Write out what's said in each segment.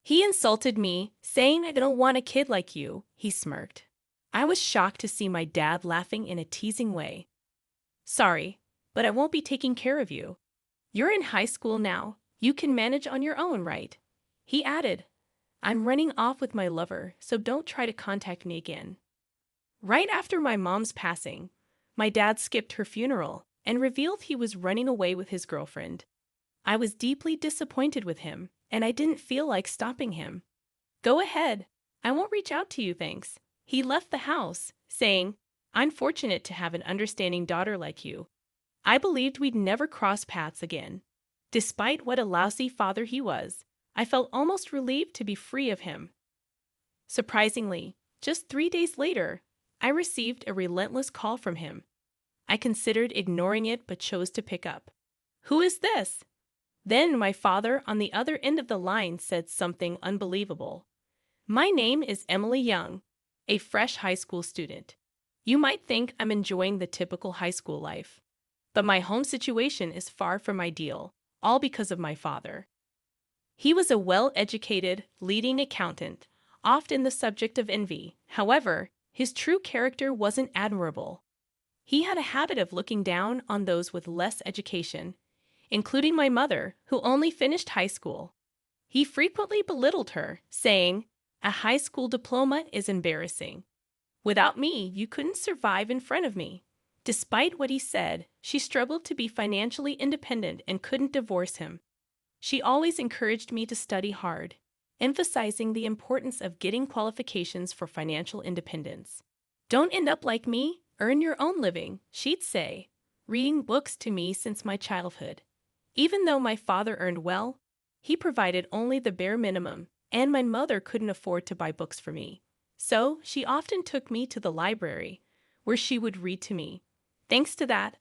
He insulted me, saying I don't want a kid like you, he smirked. I was shocked to see my dad laughing in a teasing way. Sorry, but I won't be taking care of you. You're in high school now. You can manage on your own, right? He added. I'm running off with my lover, so don't try to contact me again. Right after my mom's passing, my dad skipped her funeral and revealed he was running away with his girlfriend. I was deeply disappointed with him, and I didn't feel like stopping him. Go ahead. I won't reach out to you, thanks. He left the house, saying, I'm fortunate to have an understanding daughter like you. I believed we'd never cross paths again. Despite what a lousy father he was, I felt almost relieved to be free of him. Surprisingly, just 3 days later, I received a relentless call from him. I considered ignoring it but chose to pick up. Who is this? Then my father on the other end of the line said something unbelievable. My name is Emily Young, a fresh high school student. You might think I'm enjoying the typical high school life, but my home situation is far from ideal, all because of my father. He was a well-educated, leading accountant, often the subject of envy. However, his true character wasn't admirable. He had a habit of looking down on those with less education, including my mother, who only finished high school. He frequently belittled her, saying, a high school diploma is embarrassing. Without me, you couldn't survive in front of me. Despite what he said, she struggled to be financially independent and couldn't divorce him. She always encouraged me to study hard, emphasizing the importance of getting qualifications for financial independence. Don't end up like me, earn your own living, she'd say, reading books to me since my childhood. Even though my father earned well, he provided only the bare minimum, and my mother couldn't afford to buy books for me. So she often took me to the library, where she would read to me. Thanks to that,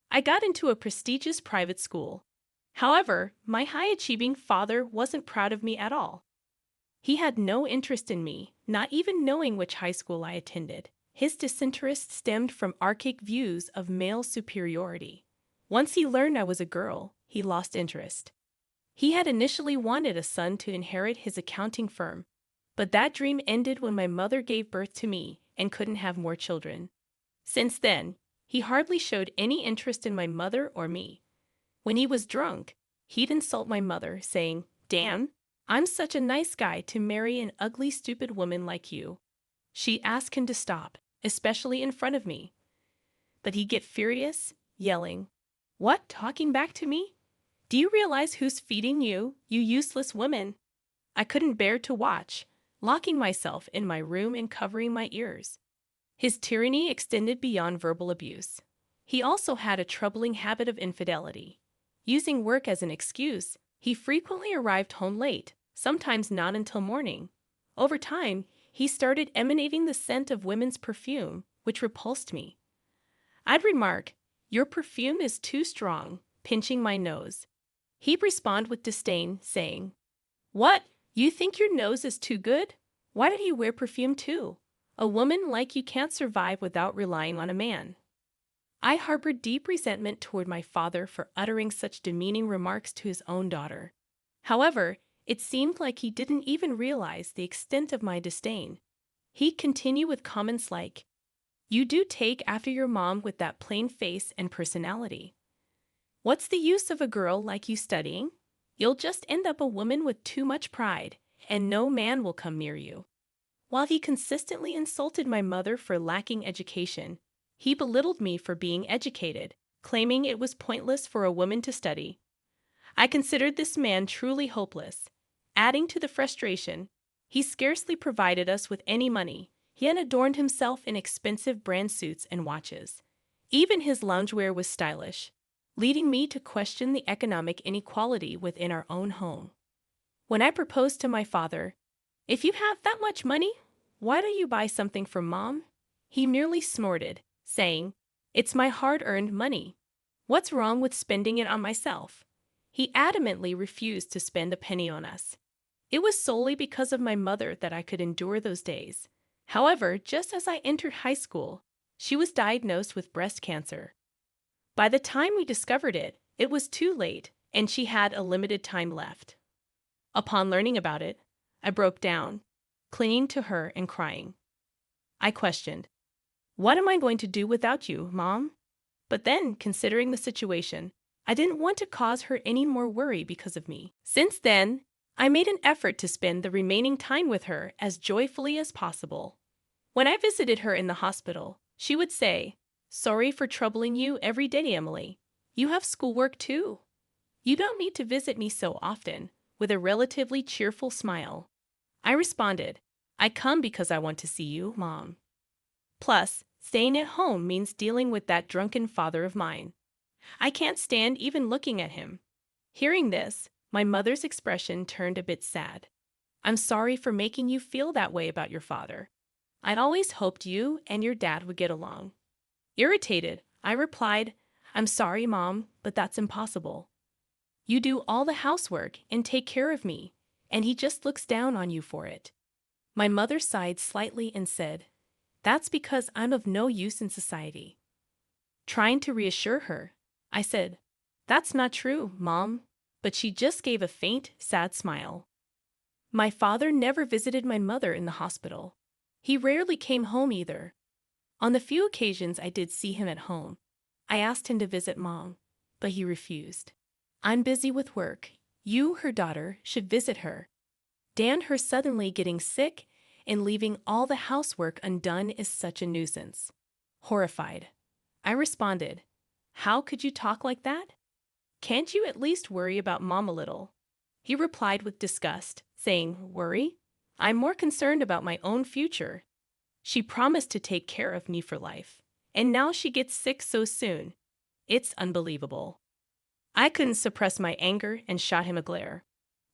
I got into a prestigious private school. However, my high-achieving father wasn't proud of me at all. He had no interest in me, not even knowing which high school I attended. His disinterest stemmed from archaic views of male superiority. Once he learned I was a girl, he lost interest. He had initially wanted a son to inherit his accounting firm, but that dream ended when my mother gave birth to me and couldn't have more children. Since then, he hardly showed any interest in my mother or me. When he was drunk, he'd insult my mother, saying, "Dan, I'm such a nice guy to marry an ugly, stupid woman like you." She'd ask him to stop, especially in front of me. But he'd get furious, yelling, "What, talking back to me? Do you realize who's feeding you, you useless woman?" I couldn't bear to watch, locking myself in my room and covering my ears. His tyranny extended beyond verbal abuse. He also had a troubling habit of infidelity. Using work as an excuse, he frequently arrived home late, sometimes not until morning. Over time, he started emanating the scent of women's perfume, which repulsed me. I'd remark, "Your perfume is too strong," pinching my nose. He'd respond with disdain, saying, "What? You think your nose is too good? Why did he wear perfume too? A woman like you can't survive without relying on a man." I harbored deep resentment toward my father for uttering such demeaning remarks to his own daughter. However, it seemed like he didn't even realize the extent of my disdain. He'd continue with comments like, "You do take after your mom with that plain face and personality. What's the use of a girl like you studying? You'll just end up a woman with too much pride, and no man will come near you." While he consistently insulted my mother for lacking education, he belittled me for being educated, claiming it was pointless for a woman to study. I considered this man truly hopeless. Adding to the frustration, he scarcely provided us with any money, yet adorned himself in expensive brand suits and watches. Even his loungewear was stylish, leading me to question the economic inequality within our own home. When I proposed to my father, "If you have that much money, why don't you buy something for Mom?" he merely snorted, saying, "It's my hard-earned money. What's wrong with spending it on myself?" He adamantly refused to spend a penny on us. It was solely because of my mother that I could endure those days. However, just as I entered high school, she was diagnosed with breast cancer. By the time we discovered it, it was too late, and she had a limited time left. Upon learning about it, I broke down, clinging to her and crying. I questioned, "What am I going to do without you, Mom?" But then, considering the situation, I didn't want to cause her any more worry because of me. Since then, I made an effort to spend the remaining time with her as joyfully as possible. When I visited her in the hospital, she would say, "Sorry for troubling you every day, Emily. You have schoolwork too. You don't need to visit me so often," with a relatively cheerful smile. I responded, "I come because I want to see you, Mom. Plus, staying at home means dealing with that drunken father of mine. I can't stand even looking at him." Hearing this, my mother's expression turned a bit sad. "I'm sorry for making you feel that way about your father. I'd always hoped you and your dad would get along." Irritated, I replied, "I'm sorry, Mom, but that's impossible. You do all the housework and take care of me, and he just looks down on you for it." My mother sighed slightly and said, "That's because I'm of no use in society." Trying to reassure her, I said, "That's not true, Mom," but she just gave a faint, sad smile. My father never visited my mother in the hospital. He rarely came home either. On the few occasions I did see him at home, I asked him to visit Mom, but he refused. "I'm busy with work. You, her daughter, should visit her. Dan, her suddenly getting sick and leaving all the housework undone is such a nuisance." Horrified, I responded, "How could you talk like that? Can't you at least worry about Mom a little?" He replied with disgust, saying, "Worry? I'm more concerned about my own future. She promised to take care of me for life, and now she gets sick so soon. It's unbelievable." I couldn't suppress my anger and shot him a glare.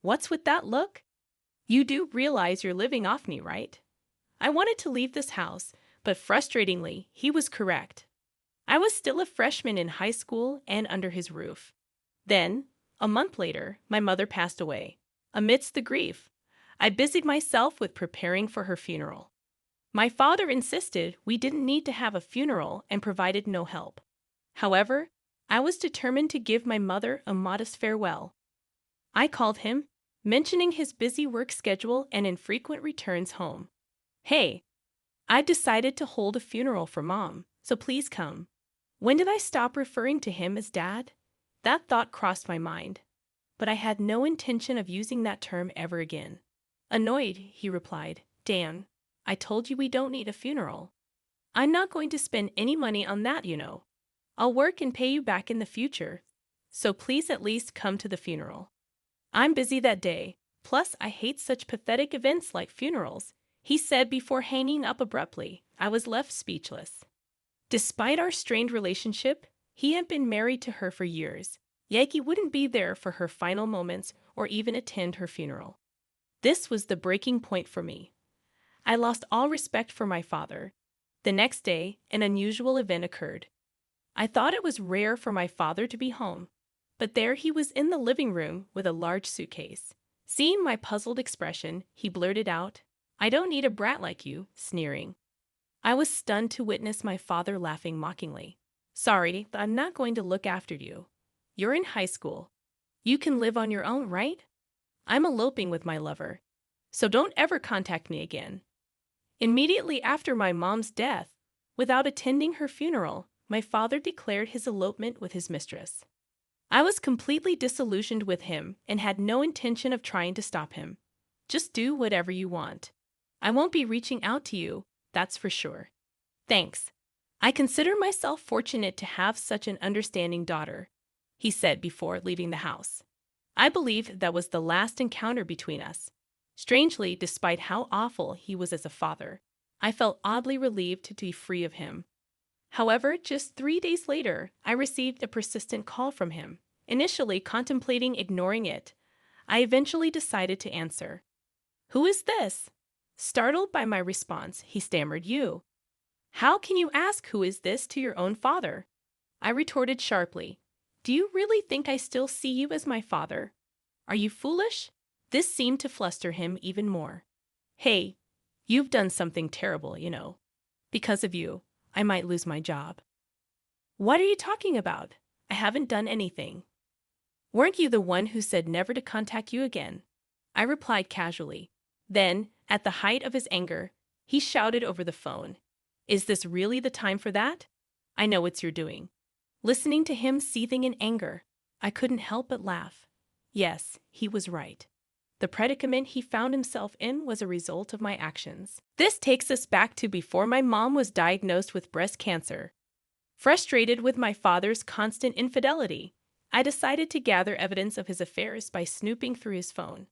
"What's with that look? You do realize you're living off me, right?" I wanted to leave this house, but frustratingly, he was correct. I was still a freshman in high school and under his roof. Then, a month later, my mother passed away. Amidst the grief, I busied myself with preparing for her funeral. My father insisted we didn't need to have a funeral and provided no help. However, I was determined to give my mother a modest farewell. I called him, mentioning his busy work schedule and infrequent returns home. "Hey, I've decided to hold a funeral for Mom, so please come." When did I stop referring to him as Dad? That thought crossed my mind, but I had no intention of using that term ever again. Annoyed, he replied, "Dan, I told you we don't need a funeral. I'm not going to spend any money on that, you know. I'll work and pay you back in the future, so please at least come to the funeral. I'm busy that day, plus I hate such pathetic events like funerals," he said before hanging up abruptly. I was left speechless. Despite our strained relationship, he had been married to her for years, yet he wouldn't be there for her final moments or even attend her funeral. This was the breaking point for me. I lost all respect for my father. The next day, an unusual event occurred. I thought it was rare for my father to be home, but there he was in the living room with a large suitcase. Seeing my puzzled expression, he blurted out, "I don't need a brat like you," sneering. I was stunned to witness my father laughing mockingly. "Sorry, but I'm not going to look after you. You're in high school. You can live on your own, right? I'm eloping with my lover, so don't ever contact me again." Immediately after my mom's death, without attending her funeral, my father declared his elopement with his mistress. I was completely disillusioned with him and had no intention of trying to stop him. "Just do whatever you want. I won't be reaching out to you, that's for sure. Thanks. I consider myself fortunate to have such an understanding daughter," he said before leaving the house. I believe that was the last encounter between us. Strangely, despite how awful he was as a father, I felt oddly relieved to be free of him. However, just 3 days later, I received a persistent call from him. Initially contemplating ignoring it, I eventually decided to answer. "Who is this?" Startled by my response, he stammered, "You. How can you ask who is this to your own father?" I retorted sharply, "Do you really think I still see you as my father? Are you foolish?" This seemed to fluster him even more. "Hey, you've done something terrible, you know. Because of you, I might lose my job." "What are you talking about? I haven't done anything." "Weren't you the one who said never to contact you again?" I replied casually. Then, at the height of his anger, he shouted over the phone, "Is this really the time for that? I know what you're doing." Listening to him seething in anger, I couldn't help but laugh. Yes, he was right. The predicament he found himself in was a result of my actions. This takes us back to before my mom was diagnosed with breast cancer. Frustrated with my father's constant infidelity, I decided to gather evidence of his affairs by snooping through his phone.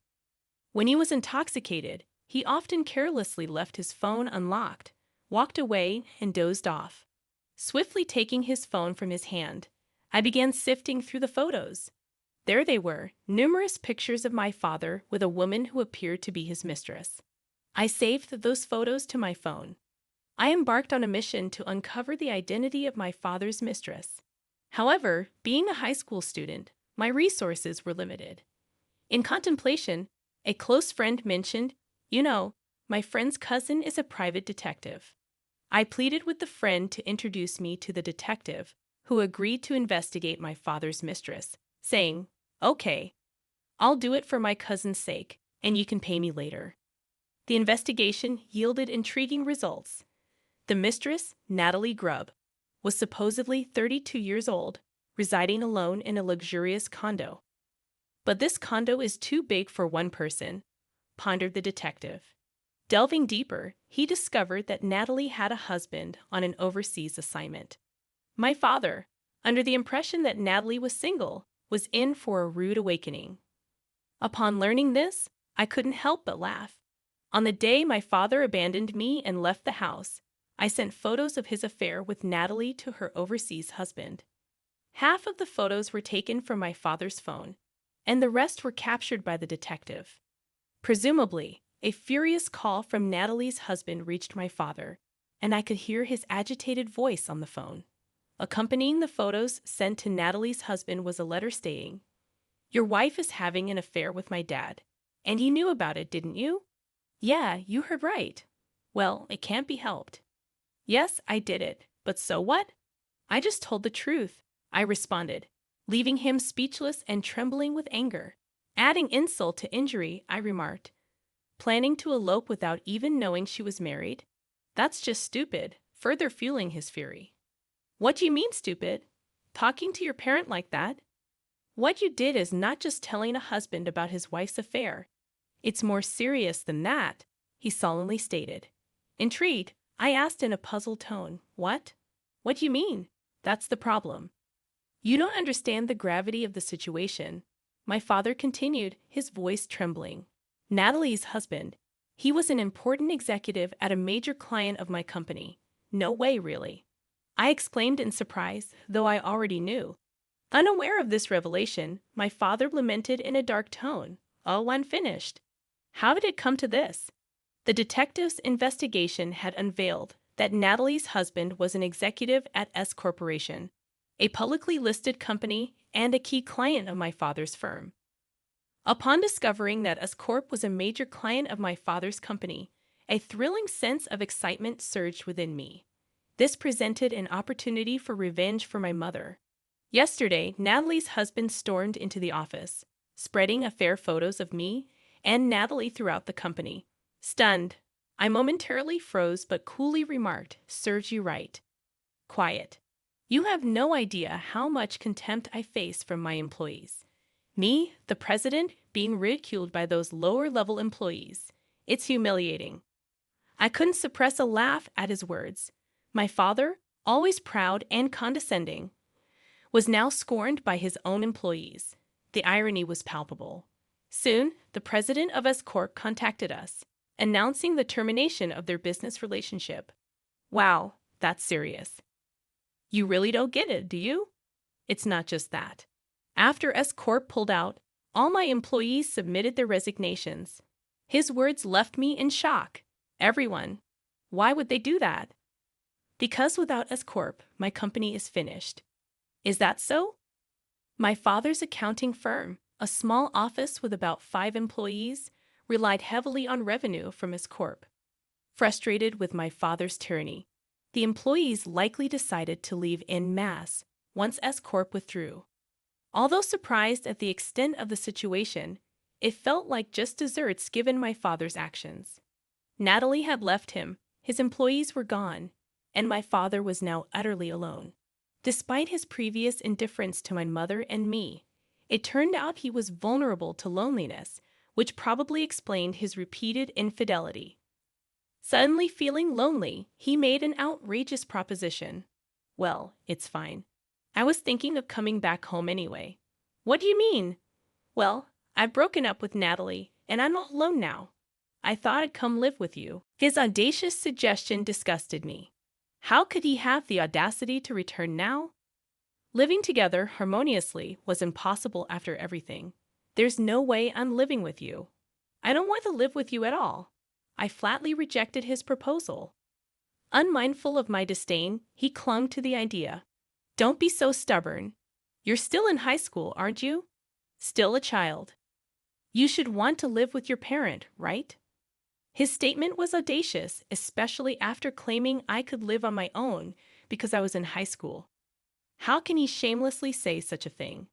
When he was intoxicated, he often carelessly left his phone unlocked, walked away, and dozed off. Swiftly taking his phone from his hand, I began sifting through the photos. There they were, numerous pictures of my father with a woman who appeared to be his mistress. I saved those photos to my phone. I embarked on a mission to uncover the identity of my father's mistress. However, being a high school student, my resources were limited. In contemplation, a close friend mentioned, my friend's cousin is a private detective. I pleaded with the friend to introduce me to the detective, who agreed to investigate my father's mistress, saying, "Okay, I'll do it for my cousin's sake, and you can pay me later." The investigation yielded intriguing results. The mistress, Natalie Grubb, was supposedly 32 years old, residing alone in a luxurious condo. "But this condo is too big for one person," pondered the detective. Delving deeper, he discovered that Natalie had a husband on an overseas assignment. My father, under the impression that Natalie was single, was in for a rude awakening. Upon learning this, I couldn't help but laugh. On the day my father abandoned me and left the house, I sent photos of his affair with Natalie to her overseas husband. Half of the photos were taken from my father's phone, and the rest were captured by the detective. Presumably, a furious call from Natalie's husband reached my father, and I could hear his agitated voice on the phone. Accompanying the photos sent to Natalie's husband was a letter stating, "Your wife is having an affair with my dad, and you knew about it, didn't you?" "Yeah, you heard right." "Well, it can't be helped." "Yes, I did it, but so what?" "I just told the truth," I responded, leaving him speechless and trembling with anger. Adding insult to injury, I remarked, "Planning to elope without even knowing she was married? That's just stupid," further fueling his fury. "What do you mean, stupid? Talking to your parent like that? What you did is not just telling a husband about his wife's affair. It's more serious than that," he solemnly stated. Intrigued, I asked in a puzzled tone, "What? What do you mean?" "That's the problem. You don't understand the gravity of the situation," my father continued, his voice trembling. "Natalie's husband, he was an important executive at a major client of my company. No way, really." I exclaimed in surprise, though I already knew. Unaware of this revelation, my father lamented in a dark tone, "Oh, unfinished. How did it come to this?" The detective's investigation had unveiled that Natalie's husband was an executive at S Corporation, a publicly listed company and a key client of my father's firm. Upon discovering that S Corp was a major client of my father's company, a thrilling sense of excitement surged within me. This presented an opportunity for revenge for my mother. Yesterday, Natalie's husband stormed into the office, spreading affair photos of me and Natalie throughout the company. Stunned, I momentarily froze but coolly remarked, "Serves you right." Quiet. You have no idea how much contempt I face from my employees. Me, the president, being ridiculed by those lower-level employees. It's humiliating. I couldn't suppress a laugh at his words. My father, always proud and condescending, was now scorned by his own employees. The irony was palpable. Soon, the president of S Corp contacted us, announcing the termination of their business relationship. Wow, that's serious. You really don't get it, do you? It's not just that. After S Corp pulled out, all my employees submitted their resignations. His words left me in shock. Everyone. Why would they do that? Because without S Corp, my company is finished. Is that so? My father's accounting firm, a small office with about 5 employees, relied heavily on revenue from S Corp. Frustrated with my father's tyranny, the employees likely decided to leave en masse once S Corp withdrew. Although surprised at the extent of the situation, It felt like just desserts given my father's actions. Natalie had left him, his employees were gone, and my father was now utterly alone. Despite his previous indifference to my mother and me, it turned out he was vulnerable to loneliness, which probably explained his repeated infidelity. Suddenly feeling lonely, he made an outrageous proposition. Well, it's fine. I was thinking of coming back home anyway. What do you mean? Well, I've broken up with Natalie, and I'm all alone now. I thought I'd come live with you. His audacious suggestion disgusted me. How could he have the audacity to return now? Living together harmoniously was impossible after everything. There's no way I'm living with you. I don't want to live with you at all. I flatly rejected his proposal. Unmindful of my disdain, he clung to the idea. Don't be so stubborn. You're still in high school, aren't you? Still a child. You should want to live with your parent, right? His statement was audacious, especially after claiming I could live on my own because I was in high school. How can he shamelessly say such a thing?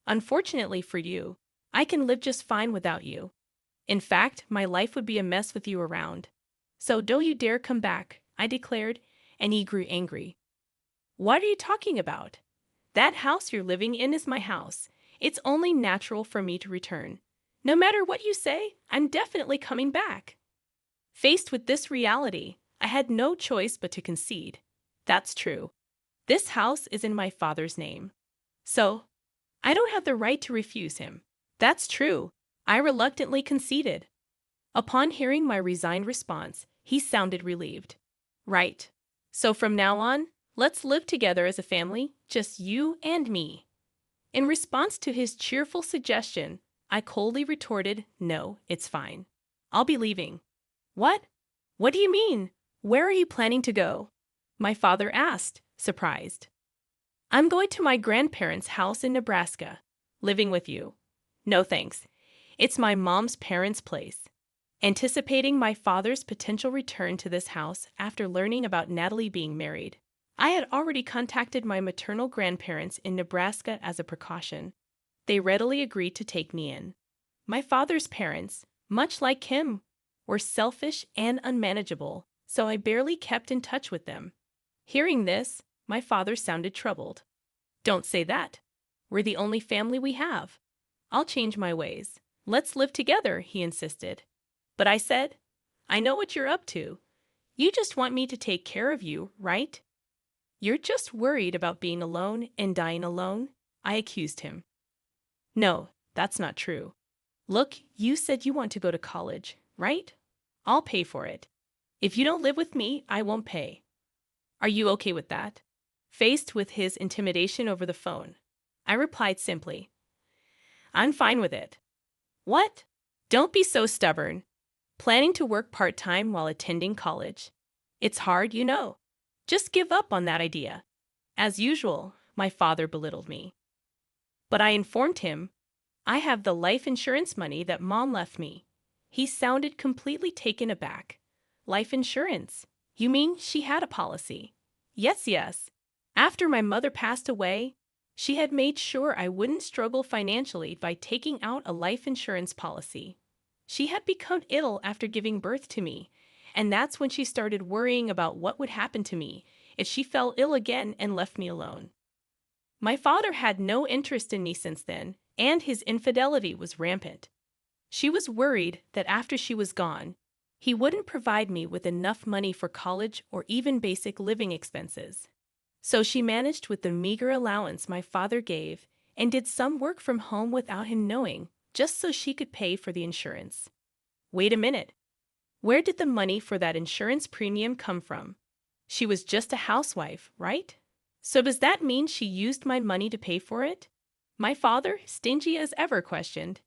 Unfortunately for you, I can live just fine without you. In fact, my life would be a mess with you around. So don't you dare come back, I declared, and he grew angry. What are you talking about? That house you're living in is my house. It's only natural for me to return. No matter what you say, I'm definitely coming back. Faced with this reality, I had no choice but to concede. That's true. This house is in my father's name. So, I don't have the right to refuse him. That's true. I reluctantly conceded. Upon hearing my resigned response, he sounded relieved. Right. So from now on, let's live together as a family, just you and me. In response to his cheerful suggestion, I coldly retorted, no, it's fine. I'll be leaving. What? What do you mean? Where are you planning to go? My father asked, surprised. I'm going to my grandparents' house in Nebraska, living with you. No thanks. It's my mom's parents' place. Anticipating my father's potential return to this house after learning about Natalie being married, I had already contacted my maternal grandparents in Nebraska as a precaution. They readily agreed to take me in. My father's parents, much like him, were selfish and unmanageable, so I barely kept in touch with them. Hearing this, my father sounded troubled. Don't say that. We're the only family we have. I'll change my ways. Let's live together, he insisted. But I said, I know what you're up to. You just want me to take care of you, right? You're just worried about being alone and dying alone, I accused him. No, that's not true. Look, you said you want to go to college, right? I'll pay for it. If you don't live with me, I won't pay. Are you okay with that? Faced with his intimidation over the phone, I replied simply, I'm fine with it. What? Don't be so stubborn. Planning to work part-time while attending college. It's hard, you know. Just give up on that idea. As usual, my father belittled me. But I informed him, I have the life insurance money that Mom left me. He sounded completely taken aback. Life insurance? You mean she had a policy? Yes. After my mother passed away, she had made sure I wouldn't struggle financially by taking out a life insurance policy. She had become ill after giving birth to me, and that's when she started worrying about what would happen to me if she fell ill again and left me alone. My father had no interest in me since then, and his infidelity was rampant. She was worried that after she was gone, he wouldn't provide me with enough money for college or even basic living expenses. So she managed with the meager allowance my father gave and did some work from home without him knowing, just so she could pay for the insurance. Wait a minute. Where did the money for that insurance premium come from? She was just a housewife, right? So does that mean she used my money to pay for it? My father, stingy as ever, questioned.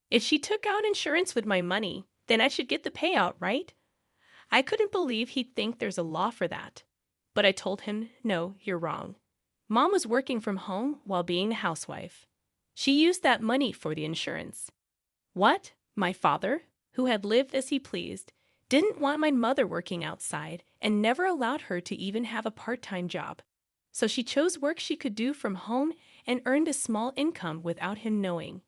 If she took out insurance with my money, then I should get the payout, right? I couldn't believe he'd think there's a law for that. But I told him, no, you're wrong. Mom was working from home while being a housewife. She used that money for the insurance. What? My father, who had lived as he pleased, didn't want my mother working outside and never allowed her to even have a part-time job. So she chose work she could do from home and earned a small income without him knowing.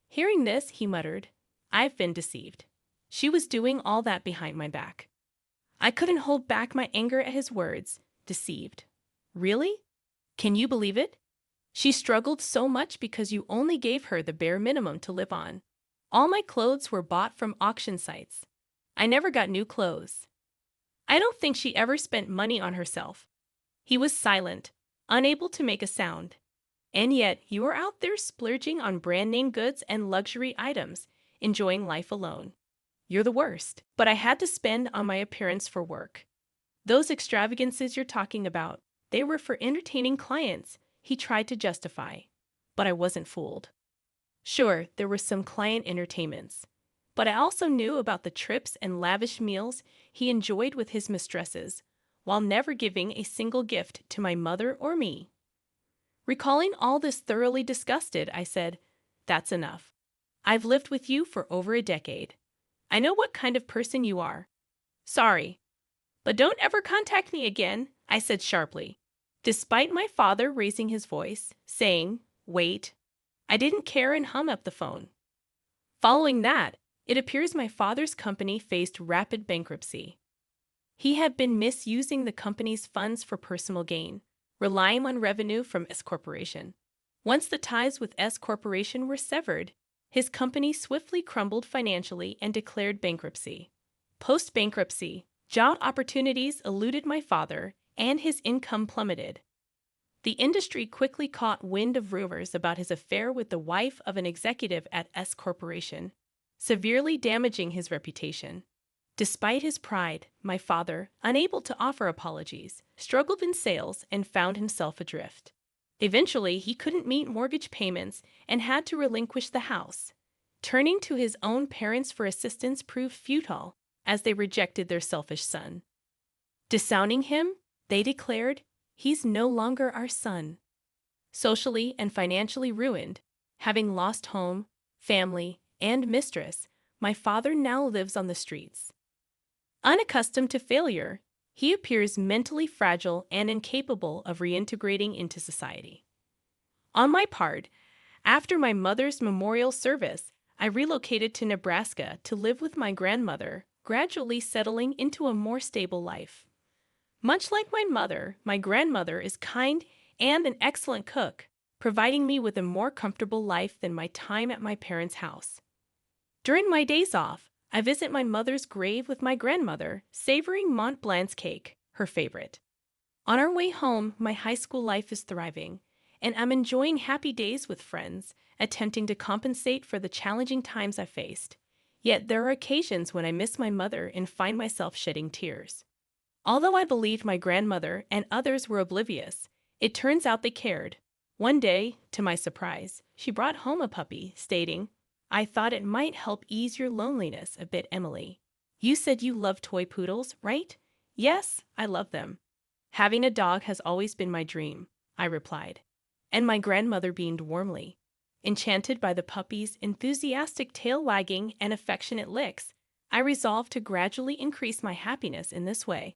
Hearing this, he muttered, I've been deceived. She was doing all that behind my back. I couldn't hold back my anger at his words. Deceived. Really? Can you believe it? She struggled so much because you only gave her the bare minimum to live on. All my clothes were bought from auction sites. I never got new clothes. I don't think she ever spent money on herself. He was silent, unable to make a sound. And yet, you are out there splurging on brand-name goods and luxury items, enjoying life alone. You're the worst. But I had to spend on my appearance for work. Those extravagances you're talking about, they were for entertaining clients, he tried to justify. But I wasn't fooled. Sure, there were some client entertainments. But I also knew about the trips and lavish meals he enjoyed with his mistresses, while never giving a single gift to my mother or me. Recalling all this thoroughly disgusted, I said, "That's enough. I've lived with you for over a decade. I know what kind of person you are. Sorry. But don't ever contact me again," I said sharply. Despite my father raising his voice, saying, "Wait," I didn't care and hung up the phone. Following that, it appears my father's company faced rapid bankruptcy. He had been misusing the company's funds for personal gain, relying on revenue from S Corporation. Once the ties with S Corporation were severed, his company swiftly crumbled financially and declared bankruptcy. Post-bankruptcy, job opportunities eluded my father, and his income plummeted. The industry quickly caught wind of rumors about his affair with the wife of an executive at S Corporation, severely damaging his reputation. Despite his pride, my father, unable to offer apologies, struggled in sales and found himself adrift. Eventually, he couldn't meet mortgage payments and had to relinquish the house. Turning to his own parents for assistance proved futile, as they rejected their selfish son. Disowning him, they declared, "He's no longer our son." Socially and financially ruined, having lost home, family, and mistress, my father now lives on the streets. Unaccustomed to failure, he appears mentally fragile and incapable of reintegrating into society. On my part, after my mother's memorial service, I relocated to Nebraska to live with my grandmother, gradually settling into a more stable life. Much like my mother, my grandmother is kind and an excellent cook, providing me with a more comfortable life than my time at my parents' house. During my days off, I visit my mother's grave with my grandmother, savoring Mont Blanc's cake, her favorite. On our way home, my high school life is thriving, and I'm enjoying happy days with friends, attempting to compensate for the challenging times I faced. Yet there are occasions when I miss my mother and find myself shedding tears. Although I believed my grandmother and others were oblivious, it turns out they cared. One day, to my surprise, she brought home a puppy, stating, "I thought it might help ease your loneliness a bit, Emily. You said you love toy poodles, right?" "Yes, I love them. Having a dog has always been my dream," I replied. And my grandmother beamed warmly. Enchanted by the puppy's enthusiastic tail wagging and affectionate licks, I resolved to gradually increase my happiness in this way.